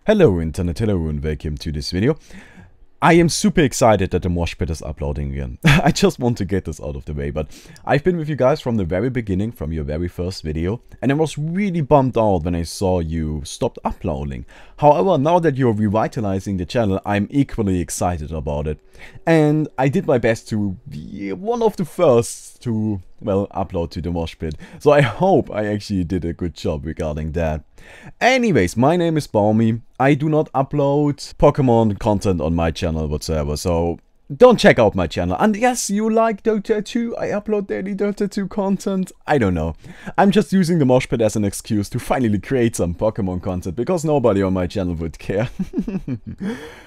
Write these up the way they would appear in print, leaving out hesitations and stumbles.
Hello Internet, hello and welcome to this video. I am super excited that the Mosh Pit is uploading again. I just want to get this out of the way, but I've been with you guys from the very beginning, from your very first video, and I was really bummed out when I saw you stopped uploading. However, now that you're revitalizing the channel, I'm equally excited about it. And I did my best to be one of the first to, well, upload to the Mosh Pit. So I hope I actually did a good job regarding that. Anyways, my name is Baumi. I do not upload Pokemon content on my channel whatsoever, so don't check out my channel. And yes, you like Dota 2, I upload daily Dota 2 content. I don't know. I'm just using the Mosh Pit as an excuse to finally create some Pokemon content, because nobody on my channel would care.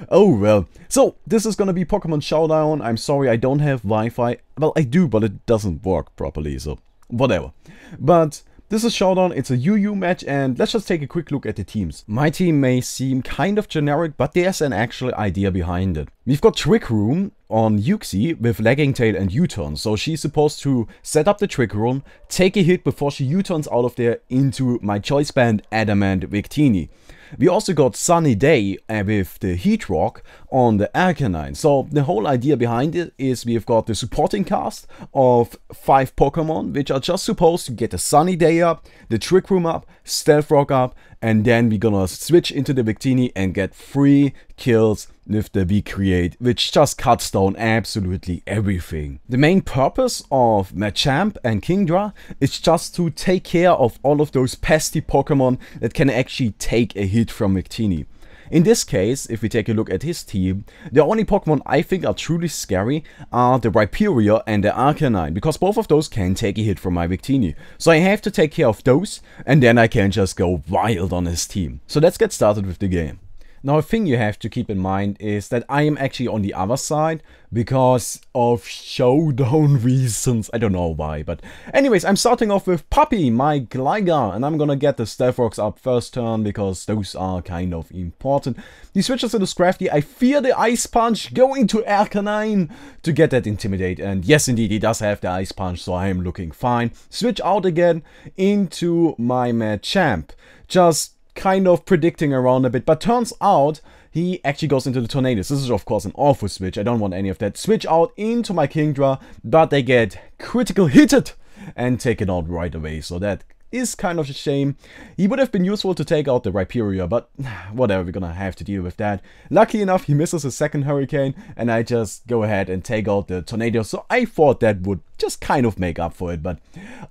Oh well. So, this is gonna be Pokemon Showdown. I'm sorry I don't have Wi-Fi. Well, I do, but it doesn't work properly, so whatever. But this is Showdown, it's a UU match, and let's just take a quick look at the teams. My team may seem kind of generic, but there's an actual idea behind it. We've got Trick Room on Uxie with Lagging Tail and U-turn, so she's supposed to set up the Trick Room, take a hit before she U-turns out of there into my choice band Adamant Victini. We also got Sunny Day with the Heat Rock on the Arcanine. So the whole idea behind it is we've got the supporting cast of 5 Pokemon, which are just supposed to get the Sunny Day up, the Trick Room up, Stealth Rock up, and then we're gonna switch into the Victini and get 3 kills with the V-Create, which just cuts down absolutely everything. The main purpose of Machamp and Kingdra is just to take care of all of those pesky Pokemon that can actually take a hit from Victini. In this case, if we take a look at his team, the only Pokemon I think are truly scary are the Rhyperior and the Arcanine, because both of those can take a hit from my Victini. So I have to take care of those, and then I can just go wild on his team. So let's get started with the game. Now, a thing you have to keep in mind is that I am actually on the other side because of showdown reasons. I don't know why, but anyways, I'm starting off with Puppy, my Gligar, and I'm gonna get the Stealth Rocks up first turn because those are kind of important. He switches into Scrafty. I fear the Ice Punch going to Arcanine to get that Intimidate, and yes, indeed, he does have the Ice Punch, so I am looking fine. Switch out again into my Machamp. Just kind of predicting around a bit, but turns out he actually goes into the Tornadus. This is of course an awful switch, I don't want any of that. Switch out into my Kingdra, but they get critical hitted and taken out right away, so that is kind of a shame. He would have been useful to take out the Rhyperior, but whatever, we're gonna have to deal with that. Lucky enough, he misses a second Hurricane, and I just go ahead and take out the Tornado, so I thought that would just kind of make up for it, but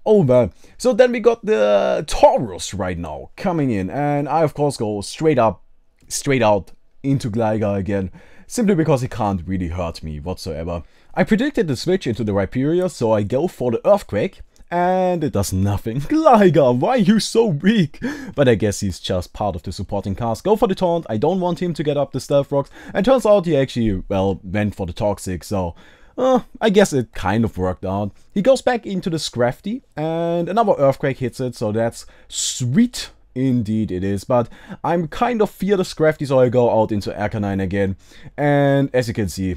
oh well. So then we got the Taurus right now coming in, and I of course go straight out into Gligar again, simply because he can't really hurt me whatsoever. I predicted the switch into the Rhyperior, so I go for the Earthquake, and it does nothing. Gligar, why are you so weak? But I guess he's just part of the supporting cast. Go for the Taunt, I don't want him to get up the Stealth Rocks, and turns out he actually, well, went for the Toxic, so I guess it kind of worked out. He goes back into the Scrafty, and another Earthquake hits it, so that's sweet. Indeed it is, but I'm kind of fear the Scrafty, so I go out into Arcanine again, and as you can see,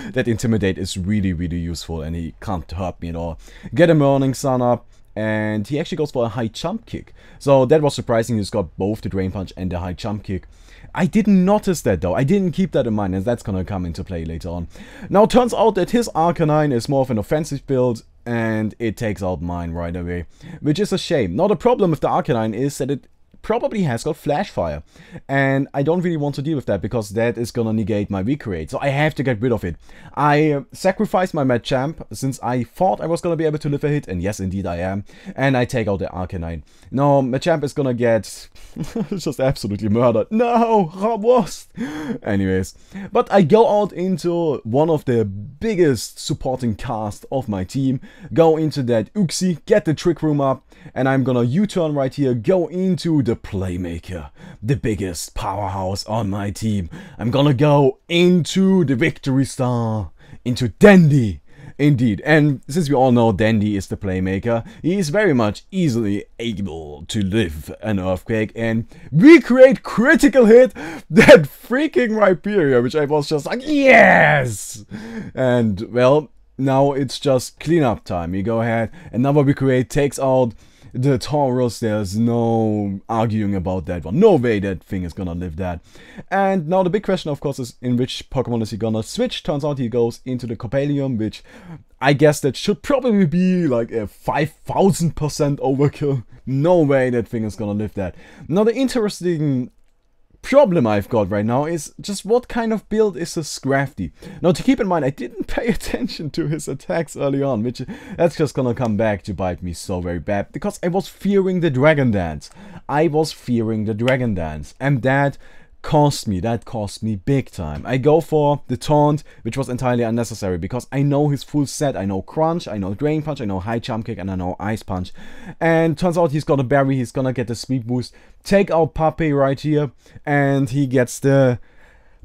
that Intimidate is really useful, and he can't hurt me at all. Get a Morning Sun up, and he actually goes for a high jump kick, so that was surprising. He's got both the Drain Punch and the high jump kick. I didn't notice that though, I didn't keep that in mind, and that's gonna come into play later on. Now, turns out that his Arcanine is more of an offensive build, and it takes out mine right away, which is a shame. Now, the problem with the Arcanine is that it probably has got Flash Fire, and I don't really want to deal with that because that is gonna negate my V-Create, so I have to get rid of it. I sacrificed my Machamp since I thought I was gonna be able to live a hit, and yes, indeed I am, and I take out the Arcanine. Now, Machamp is gonna get just absolutely murdered. No, Rabust! Anyways, but I go out into one of the biggest supporting cast of my team, go into that Uxie, get the Trick Room up, and I'm gonna U-turn right here, go into the Playmaker, the biggest powerhouse on my team. I'm gonna go into the Victory Star, into Dandy. Indeed, and since we all know Dandy is the Playmaker, he is very much easily able to live an Earthquake and recreate critical hit that freaking Rhyperior, which I was just like, yes! And, well, now it's just cleanup time. We go ahead, another recreate takes out the Taurus, there's no arguing about that one. No way that thing is gonna live that. And now the big question, of course, is in which Pokemon is he gonna switch? Turns out he goes into the Copalium, which I guess that should probably be like a 5000% overkill. No way that thing is gonna live that. Now the interesting problem I've got right now is just what kind of build is this Scrafty. Now to keep in mind, I didn't pay attention to his attacks early on, which that's just gonna come back to bite me so very bad, because I was fearing the Dragon Dance. I was fearing the Dragon Dance, and that cost me big time. I go for the Taunt, which was entirely unnecessary, because I know his full set. I know Crunch, I know Drain Punch, I know High Jump Kick, and I know Ice Punch. And turns out he's got a Berry, he's gonna get the Speed Boost, take out Puppy right here, and he gets the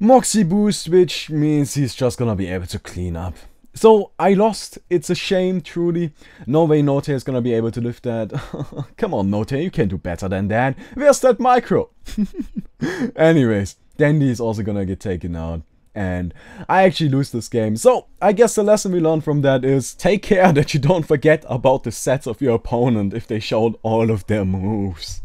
Moxie Boost, which means he's just gonna be able to clean up. So I lost. It's a shame, truly. No way Note is gonna be able to lift that. Come on, Note, you can do better than that. Where's that micro? Anyways, Dandy is also gonna get taken out, and I actually lose this game. So I guess the lesson we learned from that is take care that you don't forget about the sets of your opponent if they showed all of their moves.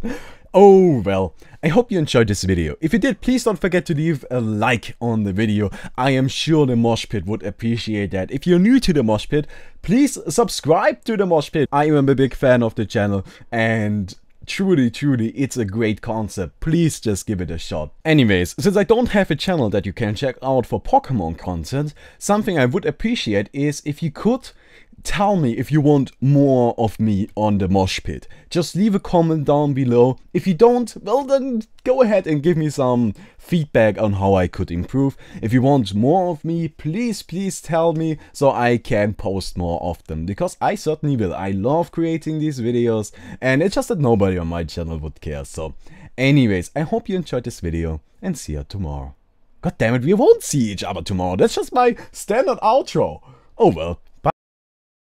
Oh well, I hope you enjoyed this video. If you did, please don't forget to leave a like on the video. I am sure the Mosh Pit would appreciate that. If you're new to the Mosh Pit, please subscribe to the Mosh Pit. I am a big fan of the channel, and truly, it's a great concept. Please just give it a shot. Anyways, since I don't have a channel that you can check out for Pokemon content, something I would appreciate is if you could tell me if you want more of me on the Mosh Pit. Just leave a comment down below. If you don't, well then go ahead and give me some feedback on how I could improve. If you want more of me, please tell me so I can post more often, because I certainly will. I love creating these videos, and it's just that nobody on my channel would care. So anyways, I hope you enjoyed this video, and see you tomorrow. God damn it, we won't see each other tomorrow. That's just my standard outro. Oh well.